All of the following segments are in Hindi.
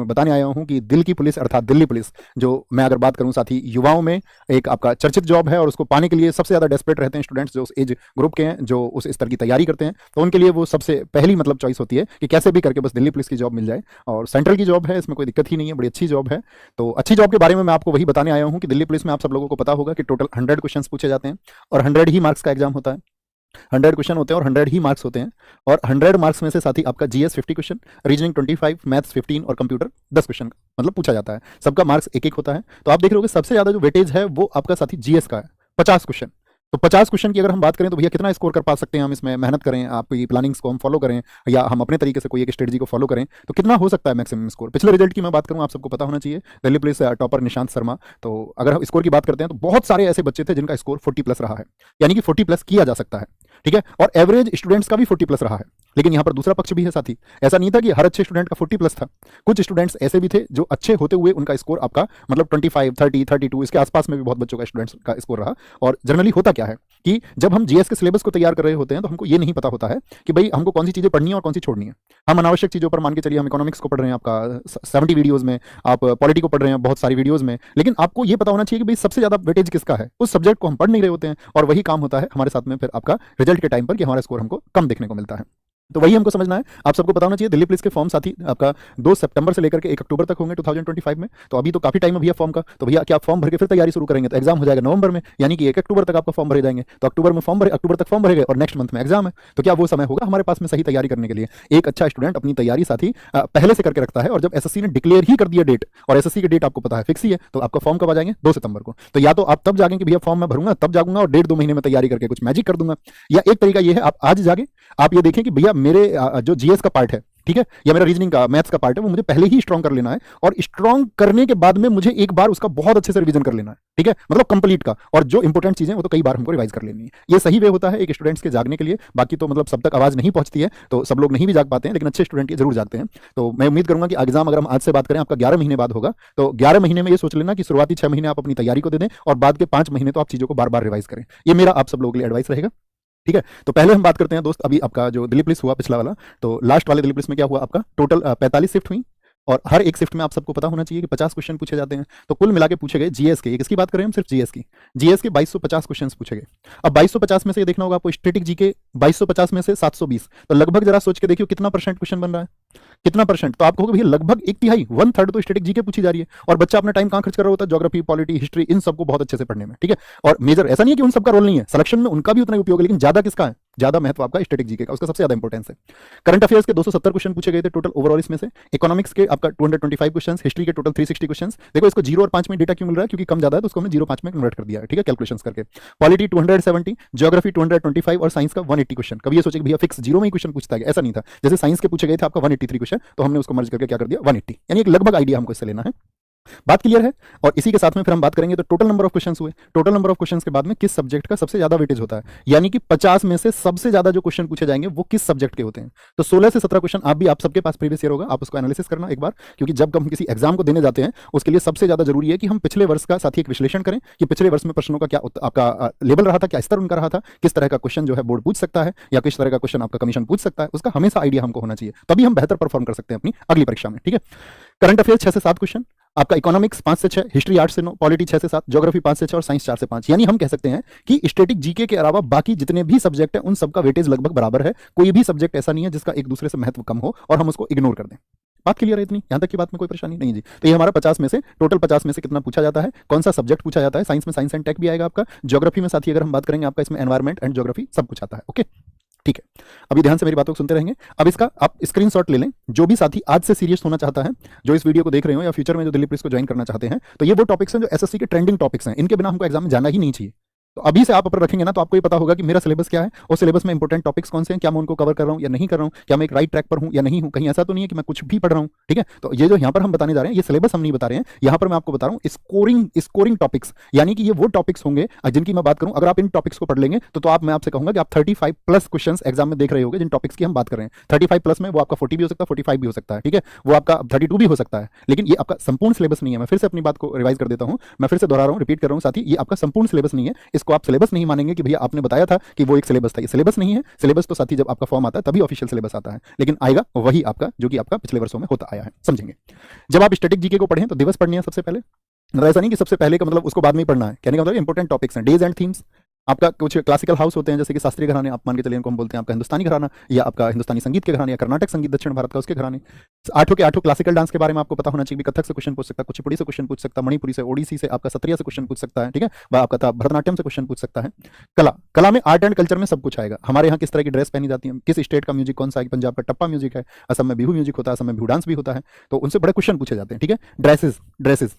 मैं बताने आया हूं कि दिल की पुलिस अर्थात दिल्ली पुलिस, जो मैं अगर बात करूं साथी युवाओं में एक आपका चर्चित जॉब है और उसको पाने के लिए सबसे ज़्यादा डेस्परेट रहते हैं स्टूडेंट्स जो उस एज ग्रुप के हैं, जो उस स्तर की तैयारी करते हैं। तो उनके लिए वो सबसे पहली मतलब चॉइस होती है कि कैसे भी करके बस दिल्ली पुलिस की जॉब मिल जाए। और सेंट्रल की जॉब है, इसमें कोई दिक्कत ही नहीं है, बड़ी अच्छी जॉब है। तो अच्छी जॉब के बारे में मैं आपको वही बताने आया हूँ कि दिल्ली पुलिस में आप सब लोगों को पता होगा कि टोटल 100 क्वेश्चन पूछे जाते हैं और 100 ही मार्क्स का एग्जाम होता है। 100 क्वेश्चन होते हैं और 100 ही मार्क्स होते हैं। और 100 मार्क्स में से साथ ही आपका जीएस 50 क्वेश्चन, रीजनिंग 25, मैथ्स 15 और कंप्यूटर 10 क्वेश्चन का मतलब पूछा जाता है। सबका मार्क्स एक एक होता है। तो आप देख रहे होगे सबसे ज्यादा जो वेटेज है वो आपका साथी जीएस का है, 50 क्वेश्चन। तो 50 क्वेश्चन की अगर हम बात करें तो भैया कितना स्कोर कर पा सकते हैं हम इसमें, मेहनत करें, आपकी प्लानिंग्स को हम फॉलो करें या हम अपने तरीके से कोई एक स्ट्रेटजी को फॉलो करें तो कितना हो सकता है मैक्सिमम स्कोर। पिछले रिजल्ट की मैं बात करूं, आप सबको पता होना चाहिए, दिल्ली पुलिस टॉपर निशांत शर्मा। तो अगर हम स्कोर की बात करते हैं तो बहुत सारे ऐसे बच्चे थे जिनका स्कोर 40 प्लस रहा है, यानी कि 40 प्लस किया जा सकता है, ठीक है। और एवरेज स्टूडेंट्स का भी 40 प्लस रहा है। लेकिन यहाँ पर दूसरा पक्ष भी है साथी, ऐसा नहीं था कि हर अच्छे स्टूडेंट का 40 प्लस था। कुछ स्टूडेंट्स ऐसे भी थे जो अच्छे होते हुए उनका स्कोर आपका मतलब 25, 30, 32 इसके आसपास में भी बहुत बच्चों का स्टूडेंट्स का स्कोर रहा। और जनरली होता क्या है कि जब हम जीएस के सिलेबस को तैयार कर रहे होते हैं तो हमको ये नहीं पता होता है कि भाई हमको कौन सी चीजें पढ़नी है और कौन सी छोड़नी है। हम अनावश्यक चीजों पर मान के चलिए, हम इकोनॉमिक्स को पढ़ रहे हैं आपका 70 वीडियोज में, आप पॉलिटी को पढ़ रहे हैं बहुत सारी वीडियोज में, लेकिन आपको ये पता होना चाहिए कि भाई सबसे ज्यादा वेटेज किसका है। उस सब्जेक्ट को हम पढ़ नहीं रहे होते हैं और वही काम होता है हमारे साथ में फिर आपका रिजल्ट के टाइम पर कि हमारा स्कोर हमको कम देखने को मिलता है। तो वही हमको समझना है। आप सबको पता होना चाहिए दिल्ली पुलिस के फॉर्म साथी आपका 2 सितंबर से लेकर के 1 अक्टूबर तक होंगे 2025 में। तो अभी तो काफी टाइम है भैया फॉर्म का। तो भैया क्या आप फॉर्म भर के फिर तैयारी शुरू करेंगे तो एग्जाम हो जाएगा नवंबर में, यानी कि 1 अक्टूबर तक आपका फॉर्म भरे जाएंगे। तो अक्टूबर में फॉर्म भरे, अक्टूबर तक फॉर्म भरेगा और नेक्स्ट मंथ में एग्जाम है। तो क्या वो समय होगा हमारे पास में सही तैयारी करने के लिए? एक अच्छा स्टूडेंट अपनी तैयारी साथी पहले से करके रखता है और जब एसएससी ने डिक्लेयर ही कर दिया डेट, और एसएससी की डेट आपको पता है फिक्स ही है, तो आपका फॉर्म कब आ जाएंगे? 2 सितंबर को। तो या तो आप तब जागेंगे भैया फॉर्म मैं भरूंगा तब जागूंगा और 1.5-2 महीने में तैयारी करके कुछ मैजिक कर दूंगा, या एक तरीका ये है आप आज जागे, आप ये देखें कि भैया मेरे जो जीएस का पार्ट है, ठीक है, या मेरा रीजनिंग का मैथ्स का पार्ट है, वो मुझे पहले ही स्ट्रॉन्ग कर लेना है और स्ट्रॉन्ग करने के बाद में मुझे एक बार उसका बहुत अच्छे से रिवीजन कर लेना है, ठीक है, मतलब कंप्लीट का। और जो इंपॉर्टेंट चीजें वो तो कई बार हमको रिवाइज कर लेनी है। ये सही वे होता है एक स्टूडेंट्स के जागने के लिए। बाकी तो मतलब सब तक आवाज नहीं पहुंचती है तो सब लोग नहीं भी जाग पाते हैं, लेकिन अच्छे स्टूडेंट ये जरूर जागते हैं। तो मैं उम्मीद करूंगा कि एग्जाम अगर हम आज से बात करें आपका 11 महीने बाद होगा, तो 11 महीने में ये सोच लेना कि शुरुआती 6 महीने आप अपनी तैयारी को दे दें और बाद के 5 महीने तो आप चीजों को बार बार रिवाइज करें। ये मेरा आप सब लोगों के लिए एडवाइस रहेगा, ठीक है। तो पहले हम बात करते हैं दोस्त, अभी आपका जो दिल्ली पुलिस हुआ पिछला वाला, तो लास्ट वाले दिल्ली पुलिस में क्या हुआ आपका टोटल 45 शिफ्ट हुई और हर एक शिफ्ट में आप सबको पता होना चाहिए कि 50 क्वेश्चन पूछे जाते हैं। तो कुल मिला के पूछे गए जीएस के, किसकी बात करें हम, सिर्फ जीएस की, जीएस के 2250 क्वेश्चन पूछे गए। अब 2250 में से ये देखना होगा आपको स्टैटिक जीके 2250 में से 720, तो लगभग जरा सोच के देखियो कितना परसेंट क्वेश्चन बन रहा है, कितना परसेंट। तो आपको भैया लगभग 1/3 1/3 तो स्टैटिक जीके पूछी जा रही है और बच्चा अपना टाइम कहां खर्च कर रहा होता है, ज्योग्राफी, पॉलिटी, हिस्ट्री, इन सबको बहुत अच्छे से पढ़ने में, ठीक है। और मेजर ऐसा नहीं है कि उन सबका रोल नहीं है, सिलेक्शन में उनका भी उतना ही उपयोग है, लेकिन ज्यादा किसका है, ज्यादा महत्व आपका स्टैटिक जीके का, उसका सबसे ज्यादा इंपॉर्टेंस है। करंट अफेयर्स के 270 क्वेश्चन पूछे गए थे टोटल ओवरऑल इसमें से। इकोनॉमिक्स के आपका 225 क्वेश्चन, हिस्ट्री के टोटल 360 क्वेश्चन। देखो इसको 0 और 5 में डेटा क्यों मिल रहा है, क्योंकि कम ज्यादा है तो उसको हमने 0-5 में कन्वर्ट कर दिया है, ठीक है, कैलकुलेशंस करके। पॉलिटी 270, ज्योग्राफी 225 और साइंस का 180 क्वेश्चन। कभी ये सोचे कि भैया फिक्स 0 में ही क्वेश्चन पूछता है, ऐसा नहीं था। जैसे साइंस के पूछे गए थे आपका 183 क्वेश्चन, तो हमने उसको मर्ज करके क्या कर दिया 180, यानी एक लगभग आइडिया हमको इससे लेना है। बात क्लियर है। और इसी के साथ में फिर हम बात करेंगे तो टोटल नंबर ऑफ क्वेश्चंस हुए, टोटल नंबर ऑफ क्वेश्चंस के बाद में किस सब्जेक्ट का सबसे ज्यादा वेटेज होता है, यानी कि 50 में से सबसे ज्यादा जो क्वेश्चन पूछे जाएंगे वो किस सब्जेक्ट के होते हैं। तो 16 से 17 क्वेश्चन आप सबके पास प्रीवियस ईयर होगा, आप उसको एनालिसिस करना एक बार, क्योंकि जब हम किसी एग्जाम को देने जाते हैं उसके लिए सबसे ज्यादा जरूरी है कि हम पिछले वर्ष का साथ ही एक विश्लेषण करें कि पिछले वर्ष में प्रश्नों का क्या आपका लेवल रहा था, क्या स्तर उनका रहा था, किस तरह का क्वेश्चन जो है बोर्ड पूछ सकता है या किस तरह का क्वेश्चन आपका कमीशन पूछ सकता है, उसका हमेशा आइडिया हमको होना चाहिए, तभी हम बेहतर परफॉर्म कर सकते हैं अपनी अगली परीक्षा में, ठीक है। करंट अफेयर 6 से 7 क्वेश्चन, आपका इकोनॉमिक्स 5 से 6, हिस्ट्री 8 से 9, पॉलिटी 6 से 7, ज्योग्राफी 5 से 6 और साइंस 4 से 5। यानी हम कह सकते हैं कि स्टैटिक जीके के अलावा बाकी जितने भी सब्जेक्ट हैं उन सबका वेटेज लगभग बराबर है। कोई भी सब्जेक्ट ऐसा नहीं है जिसका एक दूसरे से महत्व कम हो और हम उसको इग्नोर कर दें। बात क्लियर है इतनी, यहां तक की बात में कोई परेशानी नहीं जी। तो ये हमारा 50 में से टोटल 50 में से कितना पूछा जाता है, कौन सा सब्जेक्ट पूछा जाता है। साइंस में साइंस एंड टेक भी आएगा आपका, ज्योग्राफी में साथी अगर हम बात करेंगे आपका इसमें एनवायरमेंट एंड ज्योग्राफी सब कुछ आता है, ओके, ठीक है। अभी ध्यान से मेरी बातों को सुनते रहेंगे। अब इसका आप स्क्रीनशॉट ले लें, जो भी साथी आज से सीरियस होना चाहता है, जो इस वीडियो को देख रहे हो या फ्यूचर में जो दिल्ली पुलिस को ज्वाइन करना चाहते हैं, तो ये वो टॉपिक्स हैं जो एसएससी के ट्रेंडिंग टॉपिक्स हैं, इनके बिना हमको एग्जाम में जाना ही नहीं चाहिए। तो अभी से आप ऊपर रखेंगे ना तो आपको ये पता होगा कि मेरा सिलेबस क्या है और सिलेबस में इंपॉर्टेंट टॉपिक्स कौन से हैं, क्या मैं उनको कवर कर रहा हूं या नहीं कर रहा हूं, क्या मैं एक राइट ट्रैक पर हूं या नहीं हूं, कहीं ऐसा तो नहीं है कि मैं कुछ भी पढ़ रहा हूं, ठीक है। तो ये जो यहां पर हम बताने जा रहे हैं ये सिलेबस हम नहीं बता रहे हैं, यहां पर मैं आपको बता रहा हूं स्कोरिंग टॉपिक्स, यानी कि ये वो टॉपिक्स होंगे जिनकी मैं बात करूं, अगर आप इन टॉपिक्स को पढ़ लेंगे तो आप, मैं आपसे कहूंगा कि आप 35 प्लस क्वेश्चन एग्जाम में देख रहे होंगे जिन टॉपिक्स की हम बात कर रहे हैं। 35 प्लस में वो आपका 40 भी हो सकता है, 45 भी हो सकता है, ठीक है, वो आपका 32 भी हो सकता है, लेकिन ये आपका संपूर्ण सिलेबस नहीं है। मैं फिर से अपनी बात को रिवाइज कर देता हूं, मैं फिर से दोहरा रहा हूं, रिपीट कर रहा हूं साथी, ये आपका संपूर्ण सिलेबस नहीं है। इसको आप सिलेबस नहीं मानेंगे कि भैया आपने बताया था कि वो एक सिलेबस था, ये सिलेबस नहीं है। सिलेबस तो साथी जब आपका फॉर्म आता है तभी ऑफिशियल सिलेबस आता है, लेकिन आएगा वही आपका जो कि आपका पिछले वर्षों में होता आया है, समझेंगे। जब आप स्टैटिक जीके को पढ़ें तो दिवस पढ़नी है सबसे पहले, मतलब ऐसा नहीं कि सबसे पहले का मतलब उसको बाद में ही पढ़ना है, कहने का मतलब इंपॉर्टेंट टॉपिक्स हैं, डेज एंड थीम्स। आपका कुछ क्लासिकल हाउस होते हैं जैसे कि शास्त्रीय घराने, आप मान के चलिए इनको हम बोलते हैं आपका हिंदुस्तानी घराना, या आपका हिंदुस्तानी संगीत के घराने, या कर्नाटक संगीत दक्षिण भारत का उसके घराने। आठों के आठों क्लासिकल डांस के बारे में आपको पता होना चाहिए, कथक से क्वेश्चन पूछ सकता है, कुचिपुड़ी से क्वेश्चन पूछ सकता है, मणिपुरी से, ओडिसी से, आपका सत्रिया से क्वेश्चन पूछ सकता है, ठीक है, आपका भरतनाट्यम से क्वेश्चन पूछ सकता है। कला, कला में आर्ट एंड कल्चर में सब कुछ आएगा। हमारे यहाँ किस तरह की ड्रेस पहनी जाती है, किस स्टेट का म्यूजिक कौन सा है, पंजाब का टप्पा म्यूजिक है, असम में बिहू म्यूजिक होता है, असम में बिहू डांस भी होता है, तो उनसे बड़े क्वेश्चन पूछे जाते हैं, ठीक है। ड्रेसेस,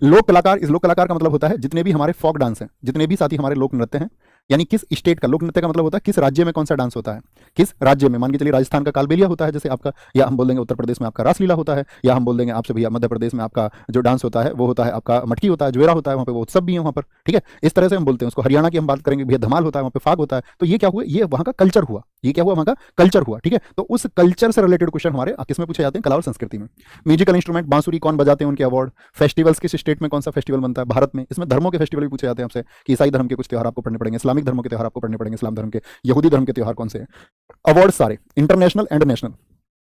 लोक कलाकार, इस लोक कलाकार का मतलब होता है जितने भी हमारे फोक डांस हैं, जितने भी साथी हमारे लोक नृत्य हैं, यानी किस स्टेट का लोक नृत्य का मतलब होता है किस राज्य में कौन सा डांस होता है, किस राज्य में, मान के चलिए राजस्थान का कालबेलिया होता है जैसे आपका, या हम बोल देंगे उत्तर प्रदेश में आपका रासलीला होता है, या हम बोल देंगे आपसे भैया मध्य प्रदेश में आपका जो डांस होता है वो होता है आपका मटकी होता है, ज्वेरा होता है, वहाँ पे वो उत्सव भी है वहाँ पर, ठीक है। इस तरह से हम बोलते हैं उसको। हरियाणा की हम बात करेंगे भैया धमाल होता है, वहाँ पे फाग होता है। तो ये क्या हुआ, ये वहाँ का कल्चर हुआ, ये क्या हुआ, वहाँ का कल्चर हुआ, ठीक है। तो उस कल्चर से रिलेटेड क्वेश्चन हमारे किसमें पूछे जाते हैं, कला और संस्कृति में। म्यूजिकल इंस्ट्रूमेंट, बांसुरी कौन बजाते हैं, उनके अवार्ड। फेस्टिवल्स, किस स्टेट में कौन सा फेस्टिवल बनता है भारत में, इसमें धर्मों के फेस्टिवल भी पूछे जाते हैं आपसे कि ईसाई धर्म के कुछ त्योहार आपको पढ़ने पड़ेंगे, इस्लामिक धर्म के त्योहार आपको पढ़ने पड़ेंगे, इस्लाम धर्म के, यहूदी धर्म के त्योहार कौन से हैं। अवार्ड सारे इंटरनेशनल एंड नेशनल,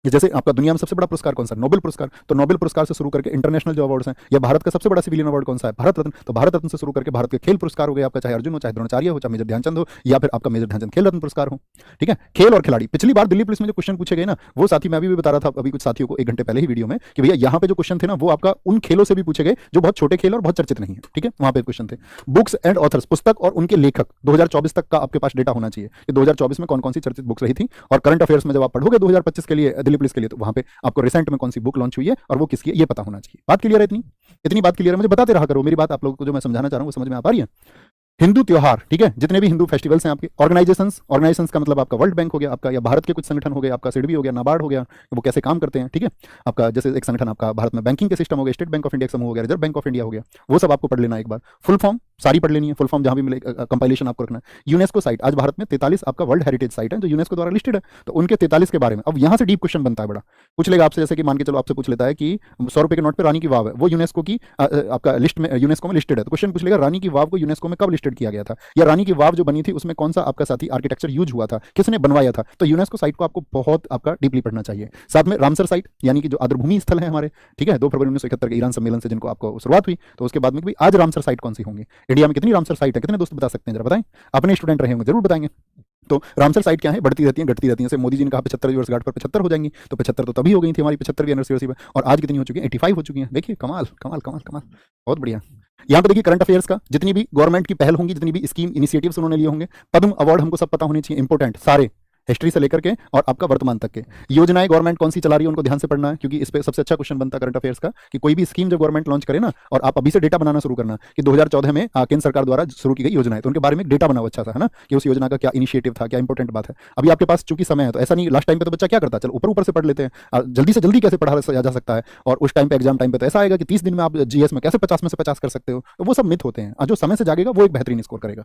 जैसे आपका दुनिया में सबसे बड़ा पुरस्कार कौन सा, नोबेल पुरस्कार, तो नोबेल पुरस्कार से शुरू करके इंटरनेशनल जो अवार्ड्स हैं, या भारत का सबसे बड़ा सिविलियन अवार्ड कौन सा है, भारत रत्न, तो भारत रत्न से शुरू करके भारत के खेल पुरस्कार हो गए आपका, चाहे अर्जुन हो, चाहे द्रोणाचार्य हो, चाहे मेजर ध्यानचंद हो, या फिर आपका मेजर ध्यानचंद खेल रत्न पुरस्कार हो, ठीक है। खेल और खिलाड़ी, पिछली बार दिल्ली पुलिस में जो क्वेश्चन पूछे गए ना, वो साथी मैं अभी बता रहा था अभी कुछ साथियों को 1 घंटे पहले ही वीडियो में, कि भैया यहाँ पे जो क्वेश्चन थे ना वो आपका उन खेलों से भी पूछे गए जो बहुत छोटे खेल और बहुत चर्चित नहीं है, ठीक है, वहाँ पे क्वेश्चन थे। बुक्स एंड ऑथर्स, पुस्तक और उनके लेखक, 2024 तक का आपके पास डेटा होना चाहिए कि 2024 में कौन कौन सी चर्चित बुक्स रही थी। और करंट अफेयर्स में जब आप पढ़ोगे 2025 के लिए दिल्ली पुलिस के लिए, तो वहाँ पे आपको रिसेंट में कौन सी बुक लॉन्च हुई है और वो किसकी है ये पता होना चाहिए। बात क्लियर है, इतनी बात क्लियर है, मुझे बताते रहा करो, मेरी बात आप लोगों को जो मैं समझाना चाह रहा हूँ वो समझ में आ पा रही है। हिंदू त्योहार, ठीक है, जितने भी हिंदू फेस्टिवल्स हैं आपके। ऑर्गेनाइजेशंस का मतलब आपका वर्ल्ड बैंक हो गया आपका, या भारत के कुछ संगठन हो गए, आपका सिडबी हो गया, नाबार्ड हो गया, वो कैसे काम करते हैं, ठीक है। आपका जैसे एक संगठन आपका भारत में बैंकिंग के सिस्टम हो गया, स्टेट बैंक ऑफ इंडिया समूह हो गया, रिजर्व बैंक ऑफ इंडिया हो गया, वो सब आपको पढ़ लेना एक बार। फुल फॉर्म सारी पढ़ लेनी है, फुल फॉर्म जहां भी मिले कंपाइलेशन आपको रखना है। यूनेस्को साइट, आज भारत में 43 आपका वर्ल्ड हेरिटेज साइट है जो यूनेस्को द्वारा लिस्टेड है, तो उनके 43 के बारे में अब यहाँ से डीप क्वेश्चन बनता है बड़ा। पूछ लेगा आपसे, जैसे कि मान के चलो आपसे पूछ लेता है कि 100 रुपए के नोट पे रानी की वाव है, वो यूनेस्को की आपका लिस्ट में, यूनेस्को में लिस्टेड है, तो क्वेश्चन पूछ लेगा रानी की वाव को यूनेस्को में कब लिस्टेड किया गया था, या रानी की वाव जो बनी थी उसमें कौन सा आपका साथी आर्किटेक्चर यूज हुआ था, किसने बनवाया था। तो यूनेस्को साइट को आपको बहुत आपका डीपली पढ़ना चाहिए। साथ में रामसर साइट, यानी कि जो आर्द्रभूमि स्थल है हमारे, ठीक है, 2 फरवरी 1971 के ईरान सम्मेलन से जिनको आपको शुरुआत हुई, तो उसके बाद में भी आज रामसर साइट कौन सी होंगी, इंडिया में कितनी रामसर साइट है, कितने दोस्त बता सकते हैं जरा बताएं, अपने स्टूडेंट रहे होंगे जरूर बताएंगे। तो रामसर साइट क्या है, बढ़ती रहती है घटती रहती है। जैसे मोदी जी ने कहा 75 वर्षगांठ पर 75 हो जाएंगी, तो 75 तो तभी हो गई थी हमारी 75वीं एनिवर्सरी पर, और आज कितनी हो चुकी है, 85 हो चुकी है। देखिए कमाल कमाल कमाल कमाल, बहुत बढ़िया। यहाँ पे देखिए करंट अफेयर्स का, जितनी भी गवर्नमेंट की पहल होंगी, जितनी भी स्कीम इनिशिएटिव्स उन्होंने लिए होंगे, पद्म अवार्ड हमको सब पता होने चाहिए, इंपॉर्टेंट सारे, हिस्ट्री से लेकर के और आपका वर्तमान तक के। योजनाएं गवर्नमेंट कौन सी चला रही है उनको ध्यान से पढ़ना है, क्योंकि इस पे सबसे अच्छा क्वेश्चन बनता है करंट अफेयर्स का कि कोई भी स्कीम जब गवर्नमेंट लॉन्च करे ना, और आप अभी से डेटा बनाना शुरू करना कि 2014 में केंद्र सरकार द्वारा शुरू की गई योजना है, तो उनके बारे में डेटा बनाओ अच्छा सा, है ना, कि उस योजना का क्या इनिशिएटिव था, क्या इंपॉर्टेंट बात है। अभी आपके पास चूंकि समय है तो ऐसा नहीं, लास्ट टाइम पे तो बच्चा क्या करता है, चलो ऊपर ऊपर से पढ़ लेते हैं, जल्दी से जल्दी कैसे पढ़ा जा सकता है, और उस टाइम पे एग्जाम टाइम पे तो ऐसा आएगा कि 30 दिन में आप जीएस में कैसे 50 में से 50 कर सकते हो, तो वो सब मिथ होते हैं। जो समय से जागेगा वो एक बेहतरीन स्कोर करेगा।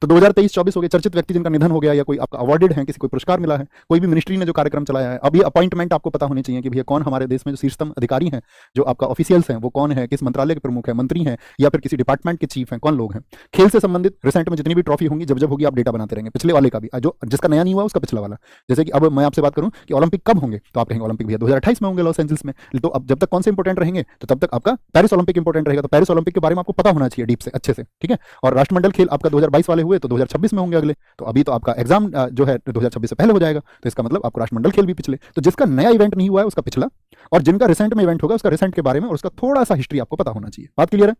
तो 2023-24 हो गया, चर्चित व्यक्ति जिनका निधन हो गया, या कोई आपका अवार्डेड है, किसी को पुरस्कार मिला है, कोई भी मिनिस्ट्री ने जो कार्यक्रम चलाया है। अब ये अपॉइंटमेंट आपको पता होनी चाहिए कि भैया कौन हमारे देश में जो शीर्षतम अधिकारी हैं, जो आपका ऑफिशियल्स हैं, वो कौन है, किस मंत्रालय के प्रमुख है, मंत्री हैं, या फिर किसी डिपार्टमेंट के चीफ हैं, कौन लोग हैं। खेल से संबंधित रिसेंट में जितनी भी ट्रॉफी होंगी, जब जब होगी आप डेटा बनाते रहेंगे, पिछले वाले का भी, जो जिसका नया नहीं हुआ उसका पिछला वाला। जैसे कि अब मैं आपसे बात करूं कि ओलंपिक कब होंगे, तो आप कहेंगे ओलंपिक भैया 2028 में होंगे लॉस एंजल्स में। तो अब जब तक कौन से इंपॉर्टेंट रहेंगे, तो तब तक आपका पेरिस ओलंपिक इंपॉर्टेंट रहेगा, तो पेरिस ओलंपिक के बारे में आपको पता होना चाहिए डीप से, अच्छे से, ठीक है। और राष्ट्रमंडल खेल आपका 2022 वाले हुए तो 2026 में होंगे अगले, तो अभी तो आपका एग्जाम जो है 2026 से पहले हो जाएगा, तो इसका मतलब आपको राष्ट्रमंडल खेल भी पिछले, तो जिसका नया इवेंट नहीं हुआ है उसका पिछला, और जिनका रिसेंट में इवेंट होगा उसका रिसेंट के बारे में, और उसका थोड़ा सा हिस्ट्री आपको पता होना चाहिए। बात क्लियर है,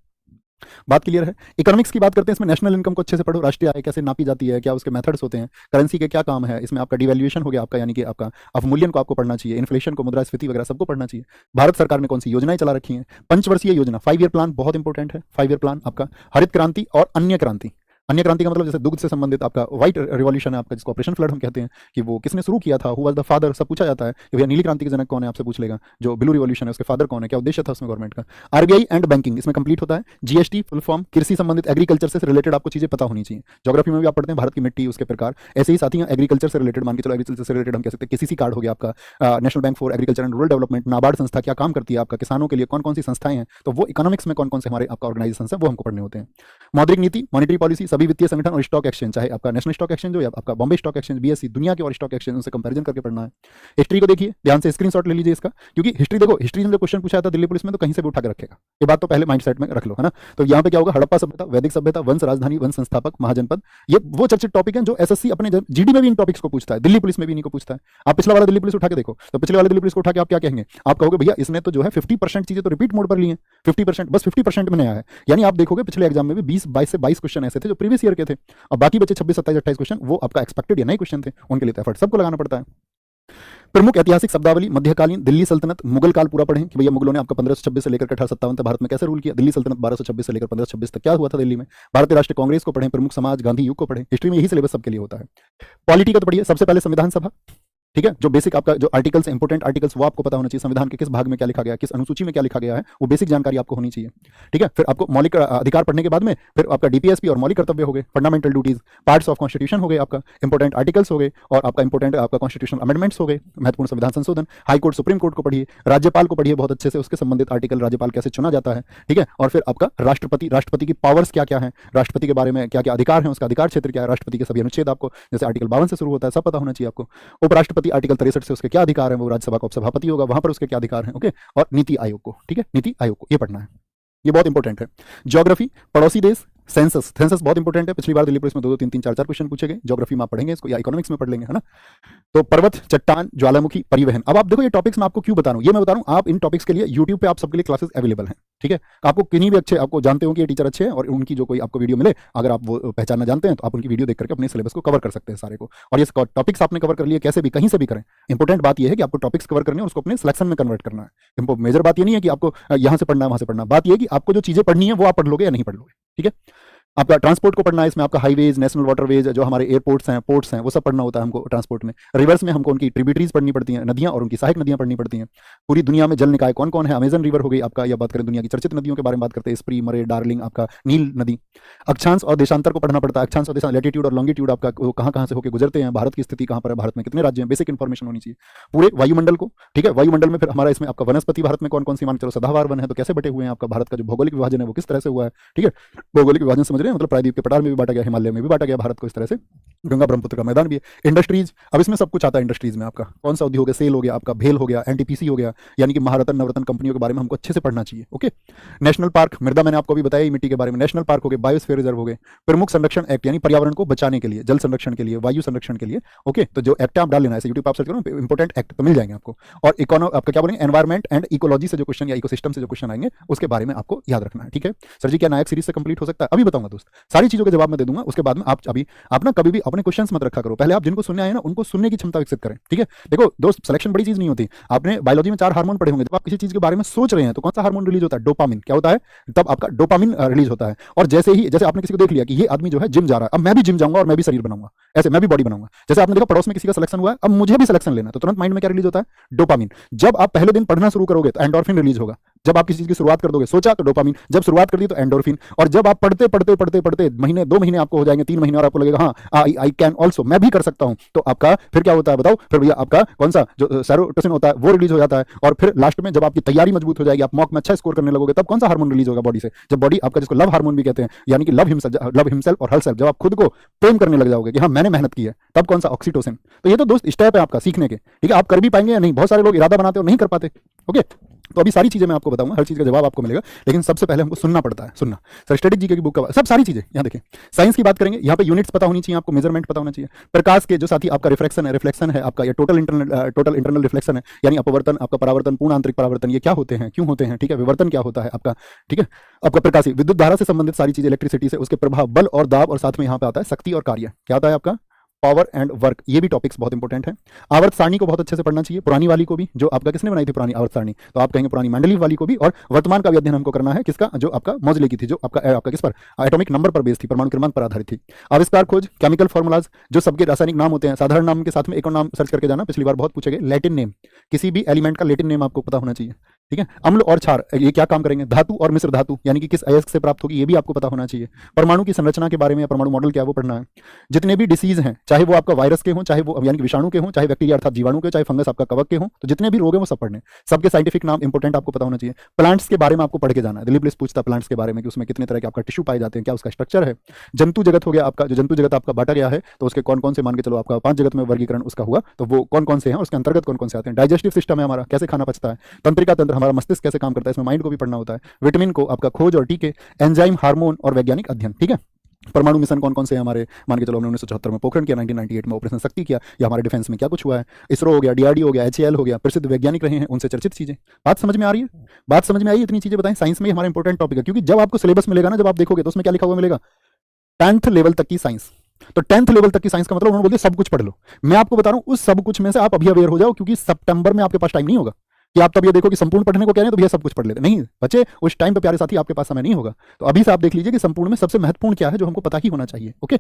बात क्लियर है। इकोनॉमिक्स की बात करते हैं, इसमें नेशनल इनकम को अच्छे से पढ़ो, राष्ट्रीय आय कैसे नापी जाती है, क्या उसके मेथड्स होते हैं, करेंसी के क्या काम है, इसमें आपका डिवैल्यूएशन हो गया आपका, यानी कि आपका अवमूल्यन को आपको पढ़ना चाहिए, इन्फ्लेशन को, मुद्रास्फीति वगैरह सबको पढ़ना चाहिए। भारत सरकार ने कौन सी योजनाएं चला रखी हैं, पंचवर्षीय योजना, 5 ईयर प्लान बहुत इंपॉर्टेंट है, 5 ईयर प्लान आपका। हरित क्रांति और अन्य क्रांति, अन्य क्रांति का मतलब जैसे दुग्ध से संबंधित आपका व्हाइट रिवॉल्यूशन है आपका, जिसको ऑपरेशन फ्लड हम कहते हैं, कि वो किसने शुरू किया था, हु वाज द फादर, सब पूछा जाता है कि भैया नीली क्रांति के जनक कौन है, आपसे पूछ लेगा। जो ब्लू रिवॉल्यूशन है उसके फादर कौन है, क्या उद्देश्य था उसमें गवर्नमेंट का। आरबीआई एंड बैंकिंग इसमें कंप्लीट होता है। जीएसटी फुल फॉर्म, कृषि संबंधित एग्रीकल्चर से रिलेटेड आपको चीजें पता होनी चाहिए। ज्योग्राफी में भी आप पढ़ते हैं भारत की मिट्टी, उसके प्रकार, ऐसे ही साथ ही एग्रीकल्चर से रिलेटेड, मान के चलो एग्रीकल्चर से रिलेटेड हम कह सकते हैं केसीसी कार्ड हो गया आपका, national bank for agriculture and rural development, NABARD संस्था क्या काम करती है आपका, किसानों के लिए कौन कौन सी संस्थाएं हैं, तो वो इकोनॉमिक्स में कौन कौन से हमारे आपका ऑर्गेनाइजेशन है वो हमको पढ़ने होते हैं। मौद्रिक नीति, मॉनिटरी पॉलिसी, सभी वित्तीय संगठन और स्टॉक एक्सचेंज, चाहे आपका नेशनल स्टॉक एक्सचेंज हो या आपका बॉम्बे स्टॉक एक्सचेंज, बीएसई, दुनिया के और स्टॉक एक्सचेंज उनसे कंपैरिजन करके पढ़ना है। हिस्ट्री को देखिए ध्यान से, स्क्रीनशॉट ले लीजिए इसका, क्योंकि हिस्ट्री देखो, हिस्ट्री में जो क्वेश्चन पूछा था दिल्ली पुलिस में तो कहीं से भी उठा के रखेगा, ये बात तो पहले माइंडसेट में रख लो, है ना। तो यहाँ पे क्या होगा, हड़प्पा सभ्यता, वैदिक सभ्यता, वंश राजधानी, वंश संस्थापक, महाजनपद, ये वो चर्चित टॉपिक हैं जो एसएससी अपने जीडी में भी इन टॉपिक्स को पूछता है, दिल्ली पुलिस में भी इन्हीं को पूछता है। आप पिछला वाला दिल्ली पुलिस उठा के देखो, तो पिछले वाले दिल्ली पुलिस को उठा के आप क्या कहेंगे, आप कहोगे भैया इसने तो जो है 50% चीजें तो रिपीट मोड पर ली हैं, 50%, बस 50% में आया है। यानी आप देखोगे पिछले एग्जाम में भी 22 से 22 क्वेश्चन ऐसे थे जो प्रीवियस ईयर के थे, और बाकी बचे 26, 27, 28 क्वेश्चन वो आपका एक्सपेक्टेड या नए क्वेश्चन थे, उनके लिए तो एफर्ट सबको लगाना पड़ता है। प्रमुख ऐतिहासिक शब्दावली, मध्यकालीन, दिल्ली सल्तनत, मुगल काल पूरा पढ़ें कि भैया मुगलों ने आपका 1526 से लेकर 1857 तक भारत में कैसे रूल किया, दिल्ली सल्तनत 1226 से लेकर 1526 तक क्या हुआ था दिल्ली में, भारतीय राष्ट्रीय कांग्रेस को पढ़ें, प्रमुख समाज, गांधी युग को पढ़ें, हिस्ट्री में यही सिलेबस सबके लिए होता है। पॉलिटी का तो पढ़िए, सबसे पहले संविधान सभा, ठीक है, जो बेसिक आपका जो आर्टिकल्स, इंपोर्टेंट आर्टिकल्स वो आपको पता होना चाहिए, संविधान के किस भाग में क्या लिखा गया है, किस अनुसूची में क्या लिखा गया है, वो बेसिक जानकारी आपको होनी चाहिए, ठीक है। फिर आपको मौलिक अधिकार पढ़ने के बाद में फिर आपका डीपीएसपी और मौलिक कर्तव्य हो गए, fundamental duties, parts of constitution हो गए, आपका इंपोर्टेंट आर्टिकल्स हो गए, और आपका इंपोर्टेंट आपका कॉन्स्टिट्यूशनल अमेंडमेंट्स हो गए, महत्वपूर्ण संविधान संशोधन, हाई कोर्ट, सुप्रीम कोर्ट को पढ़िए, राज्यपाल को पढ़िए बहुत अच्छे से, उसके संबंधित आर्टिकल, राज्यपाल कैसे चुना जाता है, ठीक है। और फिर आपका राष्ट्रपति, राष्ट्रपति की पावर्स क्या क्या है, राष्ट्रपति के बारे में क्या क्या अधिकार है, उसका अधिकार क्षेत्र क्या है, राष्ट्रपति के सभी अनुच्छेद आपको जैसे आर्टिकल 52 से शुरू होता है सब पता होना चाहिए आपको। उपराष्ट्रपति आर्टिकल 63 से उसके क्या अधिकार है, वो राज्यसभा का उपसभापति होगा, वहां पर उसके क्या अधिकार हैं, ओके। और नीति आयोग को, ठीक है, नीति आयोग को ये पढ़ना है, ये बहुत इंपॉर्टेंट है। ज्योग्राफी, पड़ोसी देश, सेंसस, सेंसस बहुत इंपॉर्टेंट है, पिछली बार दिल्ली पुलिस में 2-2, 3-3, 4-4 क्वेश्चन पूछे गए, ज्योग्राफी में आप पढ़ेंगे इसको या इकोनॉमिक्स में पढ़ लेंगे, है ना। तो पर्वत, चट्टान, ज्वालामुखी, परिवहन, अब आप देखो ये टॉपिक्स मैं आपको क्यों बता रहा हूँ, ये मैं बता रहा हूँ, आप इन टॉपिक्स के लिए यूट्यूब पे आप सबके लिए क्लासेस अवेलेबल हैं, ठीक है। आपको किन्हीं भी अच्छे, आपको जानते हो कि ये टीचर अच्छे हैं और उनकी जो कोई आपको वीडियो मिले, अगर आप वो पहचानना जानते हैं तो आप उनकी वीडियो देख करके अपने सिलेबस को कवर कर सकते हैं सारे को, और ये टॉपिक्स आपने कवर कर लिए कैसे भी, कहीं से भी करें। इंपॉर्टेंट बात यह है कि आपको टॉपिक्स कवर करने और उसको अपने सिलेक्शन में कन्वर्ट करना है। मेजर बात ये नहीं है कि आपको यहाँ से पढ़ना है वहां से पढ़ना, बात यह है कि आपको जो चीजें पढ़नी है वो आप पढ़ लोगे या नहीं पढ़ लोगे, ठीक है। आपका ट्रांसपोर्ट को पढ़ना है, इसमें आपका हाईवेज, नेशनल वाटरवेज, जो हमारे एयरपोर्ट्स हैं, पोर्ट्स हैं, वो सब पढ़ना होता है हमको ट्रांसपोर्ट में। रिवर्स में हमको उनकी ट्रिब्यूटरीज पढ़नी पड़ती हैं, नदियां और उनकी सहायक नदियां पढ़नी पड़ती हैं। पूरी दुनिया में जल निकाय कौन कौन है, अमेजन रिवर हो गई आपका, या बात करें दुनिया की चर्चित नदियों के बारे में बात करते हैं, स्प्री, मरे, डार्लिंग, आपका नील नदी। अक्षांश और देशांतर को पढ़ना पड़ता है, अक्षांश और देशांतर, लैटिट्यूड और लॉन्गिट्यूड आपका कहाँ से होकर गुजरते हैं, भारत की स्थिति कहाँ पर है, भारत में कितने राज्य हैं, बेसिक इन्फॉर्मेशन होनी चाहिए। पूरे वायुमंडल को, ठीक है, वायुमंडल में फिर हमारा इसमें आपका वनस्पति, भारत में कौन कौन सी मान, चलो सदाबहार वन है तो कैसे बटे हुए हैं, आपका भारत का जो भौगोलिक विभाजन है वो किस तरह से हुआ है, ठीक है। भौगोलिक विभाजन समझ रहे हैं, मतलब प्रायद्वीप के पठार में भी बांटा गया, हिमालय में भी बांटा गया भारत को, इस तरह से गंगा ब्रह्मपुत्र का मैदान भी है। इंडस्ट्रीज, अब इसमें सब कुछ आता है इंडस्ट्रीज में, आपका कौन सा उद्योग हो गया, सेल हो गया, आपका भेल हो गया, एनटीपीसी हो गया, यानी कि महारत्न नवरत्न कंपनियों के बारे में हमको अच्छे से पढ़ना चाहिए, ओके। नेशनल पार्क, मृदा मैंने आपको अभी बताया मिट्टी के बारे में, नेशनल पार्क हो गए, बायोस्फीयर रिजर्व हो गए, प्रमुख संरक्षण एक्ट यानी पर्यावरण को बचाने के लिए, जल संरक्षण के लिए, वायु संरक्षण के लिए, ओके। तो जो एक्ट आप डाल लेना है, यूट्यूब आप सर्च करो इंपोर्टेंट एक्ट तो मिल जाएंगे आपको। और आपका क्या बोलेंगे, एनवायरमेंट एंड इकोलॉजी से जो क्वेश्चन या इकोसिस्टम से जो क्वेश्चन आएंगे उसके बारे में आपको याद रखना है, ठीक है। सर जी क्या नायक सीरीज से कंप्लीट हो सकता है, अभी बताऊंगा दोस्त, सारी चीजों के जवाब मैं दे दूंगा, उसके बाद में आप अभी आप ना कभी भी अपने क्वेश्चंस मत रखा करो, पहले आप जिनको सुनने आए ना उनको सुनने की क्षमता विकसित करें, ठीक है। देखो दोस्त, सिलेक्शन बड़ी चीज नहीं होती, आपने बायोलॉजी में 4 हार्मोन पढ़े होंगे, जब आप किसी चीज के बारे में सोच रहे हैं तो कौन सा हार्मोन रिलीज होता है, डोपामिन, क्या होता है, तब आपका डोपामिन रिलीज होता है। और जैसे आपने किसी को देख लिया कि ये आदमी जो है जिम जा रहा है, अब मैं भी जिम जाऊंगा और मैं भी शरीर बनाऊंगा, ऐसे मैं भी बॉडी बनाऊंगा, जैसे आपने देखा पड़ोस में किसी का सिलेक्शन हुआ है, अब मुझे भी सिलेक्शन लेना है, तो तुरंत माइंड में क्या रिलीज होता है, डोपामिन। जब आप पहले दिन पढ़ना शुरू करोगे तो एंडोर्फिन रिलीज होगा, जब आप किसी चीज की शुरुआत कर दोगे, सोचा तो डोपामिन, जब शुरुआत कर दी तो एंडोर्फिन, और जब आप पढ़ते पढ़ते पढ़ते पढ़ते महीने 2 महीने आपको हो जाएंगे, 3 महीने और आपको लगेगा हाँ आई कैन ऑल्सो, मैं भी कर सकता हूं, तो आपका फिर क्या होता है बताओ, फिर भैया आपका कौन सा जो सेरोटोनिन होता है वो रिलीज हो जाता है। और फिर लास्ट में जब आपकी तैयारी मजबूत हो जाएगी, आप मॉक में अच्छा स्कोर करने लगोगे, तब कौन सा हार्मोन रिलीज होगा बॉडी से, जब बॉडी आपका, जिसको लव हार्मोन भी कहते हैं, यानी कि लव हिमसेल्फ और हर सेल्फ, जब आप खुद को प्रेम करने लग जाओगे कि हाँ मैंने मेहनत की है, तब कौन सा, ऑक्सीटोसिन। तो ये तो दोस्त स्टेप है आपका सीखने के, ठीक है। आप कर भी पाएंगे या नहीं, बहुत सारे लोग इरादा बनाते और नहीं कर पाते, ओके। तो अभी सारी चीजें मैं आपको बताऊंगा, हर चीज का जवाब आपको मिलेगा, लेकिन सबसे पहले हमको सुनना पड़ता है, सुनना। सर स्टैटिक जीके की बुक का सब सारी चीजें यहाँ देखें। साइंस की बात करेंगे, यहाँ पे यूनिट्स पता होनी चाहिए आपको, मेजरमेंट पता होना चाहिए। प्रकाश के जो साथी आपका रिफ्लेक्शन है आपका, ये टोटल इंटरनल रिफ्लेक्शन है, यानी अपवर्तन, आपका परावर्तन, पूर्ण आंतरिक परावर्तन, ये क्या होते हैं, क्यों होते हैं, ठीक है। विवर्तन क्या होता है आपका, ठीक है। आपका प्रकाशी, विद्युत धारा से संबंधित सारी चीजें, इलेक्ट्रिसिटी से, उसके प्रभाव, बल और दाब, और साथ में यहाँ पे आता है शक्ति और कार्य, क्या आता है आपका, पावर एंड वर्क, ये भी टॉपिक्स बहुत इंपॉर्टेंट है। आवर्त सारणी को बहुत अच्छे से पढ़ना चाहिए, पुरानी वाली को भी, जो आपका किसने बनाई थी पुरानी आवर्त सारणी, तो आप कहेंगे पुरानी मेंडलीव वाली को भी, और वर्तमान का भी अध्ययन हमको करना है, किसका, जो आपका मौजले की थी, जो आपका किस पर, एटॉमिक नंबर पर बेस्ड थी, परमाणु क्रमांक पर आधारित थी। आविष्कार खोज, केमिकल फॉर्मुलाज, जो सबके रासायनिक नाम होते हैं, साधारण नाम के साथ में एक और नाम सर्च करके जाना, पिछली बार बहुत पूछे गए, लैटिन नेम, किसी भी एलिमेंट का लैटिन नेम आपको पता होना चाहिए, ठीक है। अम्ल और क्षार ये क्या काम करेंगे, धातु और मिश्र धातु यानी कि किस अयस्क से प्राप्त होगी ये भी आपको पता होना चाहिए। परमाणु की संरचना के बारे में, परमाणु मॉडल क्या है वो पढ़ना है। जितने भी डिसीज हैं, चाहे वो आपका वायरस के हों, चाहे वो यानी कि विषाणु के हों, चाहे बैक्टीरिया अर्थात जीवाणु के, चाहे फंगस आपका कवक के हों, तो जितने भी रोग हैं वो सब पढ़ने, सबके साइंटिफिक नाम इंपॉर्टेंट आपको पता होना चाहिए। प्लांट्स के बारे में आपको पढ़ के जाना है, दिल्ली पुलिस पूछता प्लांट्स के बारे में कि उसमें कितने तरह के आपका टिश्यू पाए जाते हैं, क्या उसका स्ट्रक्चर है। जंतु जगत हो गया आपका, जो जंतु जगत आपका बांटा गया है तो उसके कौन कौन से मान के चलो आपका 5 जगत में वर्गीकरण उसका हुआ, तो वो कौन कौन से हैं, उसके अंतर्गत कौन कौन से आते हैं। डाइजेस्टिव सिस्टम है हमारा, कैसे खाना पचता है। तंत्रिका तंत्र, हमारा मस्तिष्क कैसे काम करता है, इसमें माइंड को भी पढ़ना होता है। विटामिन को आपका खोज और टीके, एंजाइम, हार्मोन और वैज्ञानिक अध्ययन, ठीक है। परमाणु मिशन कौन कौन से हैं हमारे, मान के चलो हमने 1974 में पोखरण किया, 1998 में ऑपरेशन शक्ति किया, या हमारे डिफेंस में क्या कुछ हुआ है, इसरो हो गया, डीआरडीओ हो गया, एचएएल हो गया, प्रसिद्ध वैज्ञानिक रहे हैं, उनसे चर्चित चीजें। बात समझ में आ रही है, बात समझ में आई, इतनी चीजें बताएं। साइंस में हमारा इंपॉर्टेंट टॉपिक है, क्योंकि जब आपको सिलेबस मिलेगा ना, जब आप देखोगे तो उसमें क्या लिखा हुआ मिलेगा, 10th लेवल तक की साइंस। तो 10th लेवल तक की साइंस का मतलब उन्होंने बोलते सब कुछ पढ़ लो। मैं आपको बता रहा हूं उस सब कुछ में से आप अभी अवेयर हो जाओ, क्योंकि सितंबर में आपके पास टाइम नहीं होगा कि आप तब ये देखो कि संपूर्ण पढ़ने को कह रहे हैं तो भैया सब कुछ पढ़ लेते नहीं बच्चे, उस टाइम पे प्यारे साथी आपके पास समय नहीं होगा। तो अभी से आप देख लीजिए कि संपूर्ण में सबसे महत्वपूर्ण क्या है जो हमको पता ही होना चाहिए। ओके,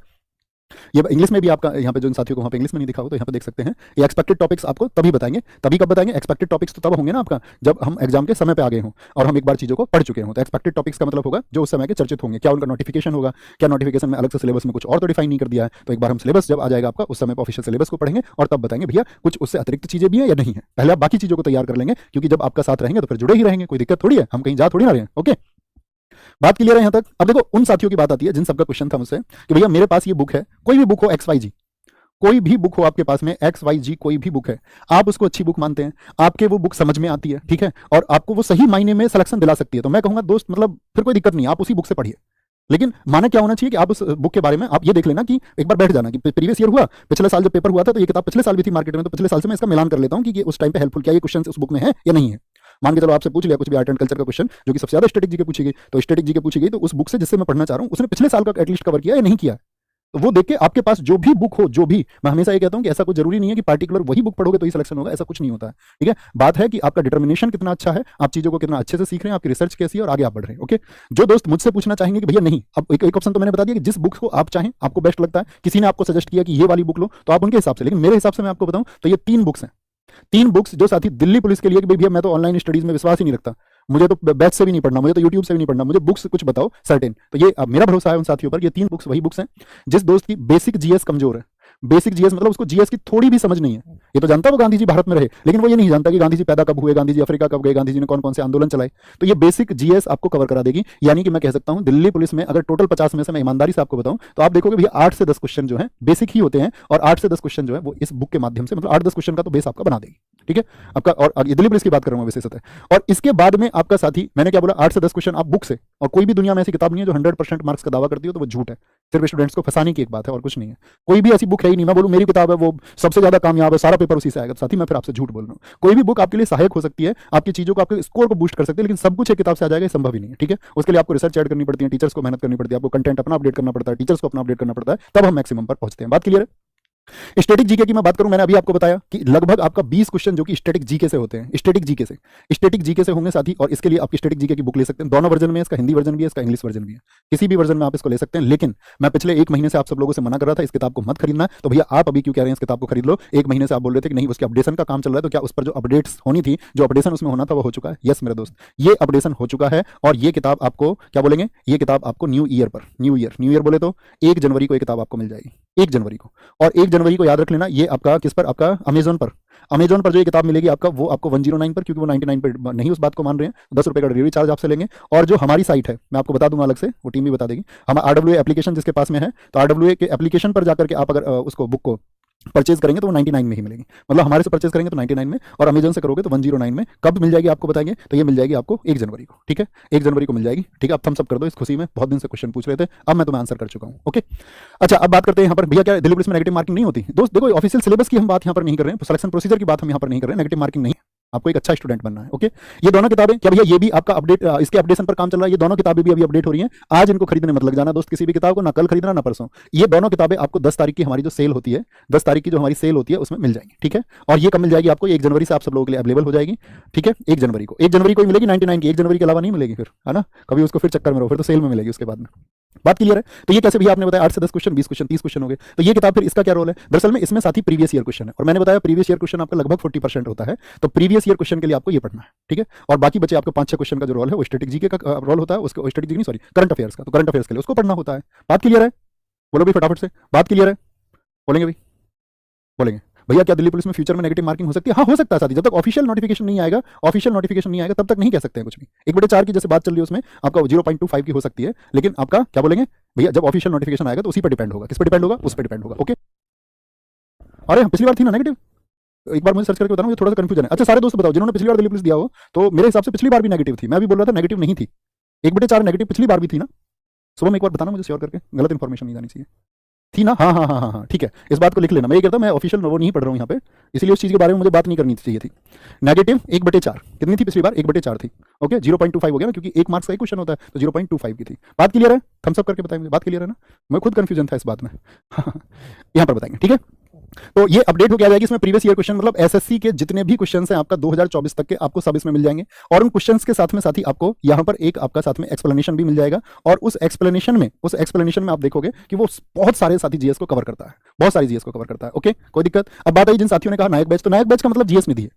ये इंग्लिश में भी आपका यहाँ पे जो इन साथियों को वहाँ पे इंग्लिश में नहीं दिखा हो तो यहाँ पे देख सकते हैं। ये एक्सपेक्टेड टॉपिक्स आपको तभी बताएंगे, तभी कब बताएंगे, एक्सपेक्टेड टॉपिक्स तो तब होंगे ना आपका जब हम एग्जाम के समय पे आ गए हों और हम एक बार चीजों को पढ़ चुके हों। तो एक्सपेक्टेड टॉपिक्स का मतलब होगा जो उस समय के चर्चित होंगे, क्या उनका नोटिफिकेशन होगा, क्या नोटिफिकेशन में अलग से सिलेबस में कुछ और तो डिफाइन नहीं कर दिया है। तो एक बार हम सिलेबस जब आ जाएगा आपका उस समय पर ऑफिशियल सिलेबस को पढ़ेंगे और तब बताएंगे भैया कुछ उससे अतिरिक्त चीजें भी है या नहीं है। पहले आप बाकी चीजों को तैयार कर लेंगे, क्योंकि जब आपका साथ रहेंगे तो फिर जुड़े ही रहेंगे, कोई दिक्कत थोड़ी है, हम कहीं जा थोड़ी ना रहे हैं। ओके, बात क्लियर है यहाँ तक। अब देखो उन साथियों की बात आती है जिन सबका क्वेश्चन था मुझसे कि भैया मेरे पास ये बुक है, कोई भी बुक हो XYZ, कोई भी बुक हो आपके पास में XYZ, कोई भी बुक है, आप उसको अच्छी बुक मानते हैं, आपके वो बुक समझ में आती है, ठीक है, और आपको वो सही मायने में सिलेक्शन दिला सकती है, तो मैं कहूंगा दोस्त मतलब फिर कोई दिक्कत नहीं, आप उसी बुक से पढ़िए। लेकिन माना क्या होना चाहिए कि आप उस बुक के बारे में आप ये देख लेना कि एक बार बैठ जाना कि प्रीवियस ईयर हुआ, पिछले साल जब पेपर हुआ था तो ये किताब पिछले साल भी थी मार्केट में, तो पिछले साल से मैं इसका मिलान कर लेता हूं कि ये उस टाइम पे हेल्पफुल, क्या ये क्वेश्चन उस बुक में है या नहीं है। मान के चलो आपसे पूछ लिया कुछ भी आर्ट एंड कल्चर का क्वेश्चन जो कि सबसे ज्यादा स्टैटिक जीके पूछी गई, तो स्टैटिक जीके पूछी गई तो उस बुक से जिससे मैं पढ़ना चाह रहा हूं उसने पिछले साल का एटलीस्ट कवर किया या नहीं किया, तो वो देख के आपके पास जो भी बुक हो, जो भी, मैं हमेशा ये कहता हूं कि ऐसा कुछ जरूरी नहीं है कि पार्टिकुलर वही बुक पढ़ोगे तो ही सिलेक्शन होगा, ऐसा कुछ नहीं होता है। ठीक है, बात है कि आपका डिटर्मिनेशन कितना अच्छा है, आप चीजों को कितना अच्छे से सीख रहे हैं, आपकी रिसर्च कैसी है और आगे आप बढ़ रहे हैं। ओके, जो दोस्त मुझसे पूछना चाहेंगे कि भैया नहीं, अब एक ऑप्शन तो मैंने बता दिया कि जिस बुक को आप चाहें, आपको बेस्ट लगता है, किसी ने आपको सजेस्ट किया कि ये वाली बुक लो तो आप उनके हिसाब से, लेकिन मेरे हिसाब से मैं आपको बताऊं तो ये 3 बुक्स हैं, 3 बुक्स जो साथी दिल्ली पुलिस के लिए कि भैया मैं तो ऑनलाइन स्टडीज में विश्वास ही नहीं रखता, मुझे तो बैच से भी नहीं पढ़ना, मुझे तो यूट्यूब से भी नहीं पढ़ना, मुझे बुक्स कुछ बताओ सर्टेन, तो ये अब मेरा भरोसा है उन साथियों पर, ये 3 बुक्स वही बुक्स हैं जिस दोस्त की बेसिक जीएस कमजोर है, बेसिक जीएस मतलब उसको जीएस की थोड़ी भी समझ नहीं है, ये तो जानता है वो गांधी जी भारत में रहे, लेकिन वो ये नहीं जानता कि गांधी जी पैदा कब हुए, गांधी जी अफ्रीका कब गए, गांधी जी ने कौन कौन से आंदोलन चलाए, तो ये बेसिक जीएस आपको कवर करा देगी। यानी कि मैं कह सकता हूं दिल्ली पुलिस में अगर टोटल 50 में से मैं ईमानदारी से आपको बताऊं तो आप देखोगे भैया 8 से 10 क्वेश्चन जो है बेसिक ही होते हैं, और 8 से 10 क्वेश्चन जो है वो इस बुक के माध्यम से, मतलब 8-10 क्वेश्चन का तो बेस आपका बना देगी। ठीक है आपका, और दिल्ली पुलिस की बात कर रहा हूं विशेषतः, और इसके बाद में आपका साथी मैंने क्या बोला, 8 से 10 क्वेश्चन आप बुक से, और कोई भी दुनिया में ऐसी किताब नहीं है जो 100% मार्क्स का दावा करती हो, तो वो झूठ है, सिर्फ स्टूडेंट्स को फंसाने की एक बात है और कुछ नहीं है। कोई भी ऐसी बुक है ही नहीं, मैं बोलूं मेरी किताब है वो सबसे ज्यादा कामयाब है, सारा पेपर उसी से आएगा, साथी मैं फिर आपसे झूठ बोल रहा हूं। कोई भी बुक आपके लिए सहायक हो सकती है, आपकी चीजों को, आपके स्कोर को बूस्ट कर सकती है, लेकिन सब कुछ एक किताब से आ जाएगा, संभव ही नहीं है। ठीक है, उसके लिए आपको रिसर्च ऐड करनी पड़ती है, टीचर्स को मेहनत करनी पड़ती है, आपको कंटेंट अपना अपडेट करना पड़ता है, टीचर्स को अपना अपडेट करना पड़ता है, तब हम मैक्सिमम पर पहुंचते हैं। बात क्लियर है। स्टैटिक जीके की मैं बात करूं, मैंने अभी आपको बताया कि लगभग आपका 20 क्वेश्चन जो कि स्टैटिक जीके से होते हैं, स्टैटिक जीके से होंगे साथी, और इसके लिए आपकी स्टैटिक जीके की बुक ले सकते हैं, दोनों वर्जन में, इसका हिंदी वर्जन भी है, इसका इंग्लिश वर्जन भी है, किसी भी वर्जन में आप इसको ले सकते हैं। लेकिन मैं पिछले 1 महीने से आप सब लोगों से मना कर रहा था इस किताब को मत खरीदना, तो भैया आप अभी क्यों कह रहे हैं इस किताब को खरीद लो। 1 महीने से आप बोल रहे थे कि नहीं उसके अपडेशन का काम चल रहा है, तो क्या उस पर जो अपडेट्स होनी थी, जो अपडेशन उसमें होना था वो हो चुका है? यस मेरे दोस्त, ये अपडेशन हो चुका है, और ये किताब आपको क्या बोलेंगे, ये किताब आपको न्यू ईयर बोले तो 1 जनवरी को ये किताब आपको मिल जाएगी, 1 जनवरी को। और 1 जनवरी को याद रख लेना, ये आपका किस पर, आपका अमेजोन पर जो ये किताब मिलेगी आपका, वो आपको 109 पर, क्योंकि वो 99 पर नहीं उस बात को मान रहे हैं, 10 रुपए का डिलीवरी चार्ज आपसे लेंगे। और जो हमारी साइट है मैं आपको बता दूंगा अलग से, वो टीम भी बता देगी, हम RWA एप्लीकेशन जिसके पास में है, तो RWA के एप्लीकेशन पर जाकर के आप अगर उसको बुक को परचेज करेंगे तो वो 99 में ही मिलेगी, मतलब हमारे से परचेज करेंगे तो 99 में, और अमेजन से करोगे तो 109 में। कब मिल जाएगी आपको बताएंगे, तो ये मिल जाएगी आपको 1 जनवरी को। ठीक है, 1 जनवरी को मिल जाएगी। ठीक है, अब थम्स अप कर दो इस खुशी में, बहुत दिन से क्वेश्चन पूछ रहे थे, अब मैं तुम्हें आंसर कर चुका हूं। ओके, अच्छा अब बात करते हैं यहाँ पर, भैया क्या दिल्ली पुलिस में नेगेटिव मार्किंग नहीं होती? दोस्त देखो ऑफिशियल सिलेबस की हम बात यहाँ पर नहीं कर रहे हैं, सिलेक्शन प्रोसीजर की बात हम यहाँ पर नहीं कर रहे हैं, नेगेटिव मार्किंग नहीं, आपको एक अच्छा स्टूडेंट बनना है। ओके, ये दोनों किताबें क्या भैया, ये भी आपका अपडेट, इसके अपडेशन पर काम चल रहा है, ये दोनों किताबें भी अभी अपडेट हो रही हैं, आज इनको खरीदने मत लग जाना दोस्त, किसी भी किताब को, ना कल खरीदना ना परसों। ये दोनों किताबें आपको 10 तारीख की हमारी जो सेल होती है, 10 तारीख की जो हमारी सेल होती है उसमें मिल जाएंगी। ठीक है, और ये कब मिल जाएगी आपको, 1 जनवरी से आप सब लोगों के लिए अवेलेबल हो जाएगी। ठीक है, 1 जनवरी को, 1 जनवरी को मिलेगी 99 की, 1 जनवरी के अलावा नहीं मिलेगी फिर, है ना, कभी उसको फिर चक्कर में रहो, फिर तो सेल में मिलेगी उसके बाद में। बात क्लियर है? तो ये कैसे भैया आपने बताया 8 से 10 क्वेश्चन, 20 क्वेश्चन, 30 क्वेश्चन हो गए, तो ये किताब फिर इसका क्या रोल है? दरअसल में इसमें साथ ही प्रीवियस ईयर क्वेश्चन है, और मैंने बताया प्रीवियस ईयर क्वेश्चन आपका लगभग 40% होता है, तो प्रीवियस ईयर क्वेश्चन के लिए आपको ये पढ़ना है, ठीक है? और बाकी बचे आपके 5-6 क्वेश्चन का जो रोल है वो स्टैटिक जीके का रोल होता है, उसको स्टैटिक जीके नहीं, सॉरी, करंट अफेयर्स का, तो करंट अफेयर्स के लिए उसको पढ़ना होता है। बात क्लियर है? बोलो भाई फटाफट से, बात क्लियर है? बोलेंगे भाई? बोलेंगे भैया क्या दिल्ली पुलिस में फ्यूचर में नेगेटिव मार्किंग हो सकती है? हाँ हो सकता है साथी, जब तक ऑफिशियल नोटिफिकेशन नहीं आएगा, ऑफिशियल नोटिफिकेशन नहीं आएगा तब तक नहीं कह सकते हैं कुछ भी। 1/4 की जैसे बात चल रही है उसमें आपका 0.25 की हो सकती है, लेकिन आपका क्या बोलेंगे भैया जब ऑफिशियल नोटिफिकेशन आएगा तो उसी पर डिपेंड होगा। किस पर डिपेंड होगा? उस पर डिपेंड होगा। ओके, अरे पिछली बार थी ना नेगेटिव, एक बार मुझे सर्च करके बताना, मुझे थोड़ा सा कंफ्यूजन है। अच्छा सारे दोस्त बताओ जिन्होंने पिछली बार दिल्ली पुलिस दिया हो, तो मेरे हिसाब से पिछली बार भी नेगेटिव थी, मैं भी बोल रहा था नेगेटिव नहीं थी। 1/4 नेगेटिव पिछली बार भी थी ना? सुबह में एक बार बताना मुझे श्योर करके, गलत इन्फॉर्मेशन नहीं जानी चाहिए। थी ना? हाँ हाँ हाँ हाँ हाँ, ठीक है, इस बात को लिख लेना। मैं ये कहता हूँ मैं ऑफिशियल वो नहीं पढ़ रहा हूँ यहाँ पे, इसलिए उस चीज़ के बारे में मुझे बात नहीं करनी चाहिए थी। नेगेटिव 1/4 कितनी थी पिछली बार? 1/4 थी। ओके, 0.25 हो गया ना, क्योंकि 1 मार्क्स का एक क्वेश्चन होता है, तो 0.25 की थी। बात क्लियर है? थम्स अप करके बताएं मुझे, बात क्लियर है ना? मैं खुद कंफ्यूजन था इस बात में। यहाँ पर बताएंगे, ठीक है? तो ये अपडेट हो क्या जाएगी इसमें, प्रीवियस ईयर क्वेश्चन मतलब एसएससी के जितने भी क्वेश्चन हैं आपका 2024 तक के, आपको सब इसमें मिल जाएंगे। और उन क्वेश्चंस के साथ में आपको यहाँ पर एक आपका साथ में एक्सप्लेनेशन भी मिल जाएगा, और उस एक्सप्लेनेशन में आप देखोगे कि वो बहुत सारे साथी जीएस को कवर करता है, बहुत सारी जीएस को कवर करता है। ओके, कोई दिक्कत? अब बात आई जिन साथियों ने कहा नायक बैच, तो नायक बैच का मतलब जीएस निधि है।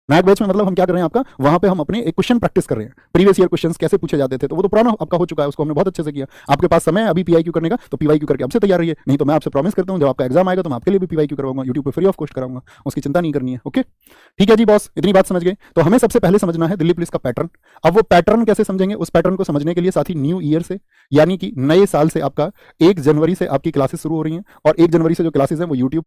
नायक बैच में मतलब हम क्या कर रहे हैं आपका, वहां पे हम अपने एक क्वेश्चन प्रैक्टिस कर रहे हैं। प्रीवियस ईयर क्वेश्चंस कैसे पूछे जाते थे, तो वो तो पुराना आपका हो चुका है, उसको हमने बहुत अच्छे से किया। आपके पास समय है अभी पीआईक्यू करने का, तो पीवाईक्यू करके अब से तैयार रहिए, नहीं तो मैं आपसे प्रॉमिस करता हूं जब आपका एग्जाम आएगा तो मैं आपके लिए भी पीवाईक्यू करवाऊंगा, यूट्यूब पे फ्री ऑफ कॉस्ट कराऊंगा, उसकी चिंता नहीं करनी है। ओके, ठीक है जी बॉस, इतनी बात समझ गए। तो हमें सबसे पहले समझना है दिल्ली पुलिस का पैटर्न। अब वो पैटर्न कैसे समझेंगे, उस पैटर्न को समझने के लिए साथी न्यू ईयर से, यानी कि नए साल से आपका 1 जनवरी से आपकी क्लासेस शुरू हो रही हैं, और 1 जनवरी से जो क्लासेस हैं वो यूट्यूब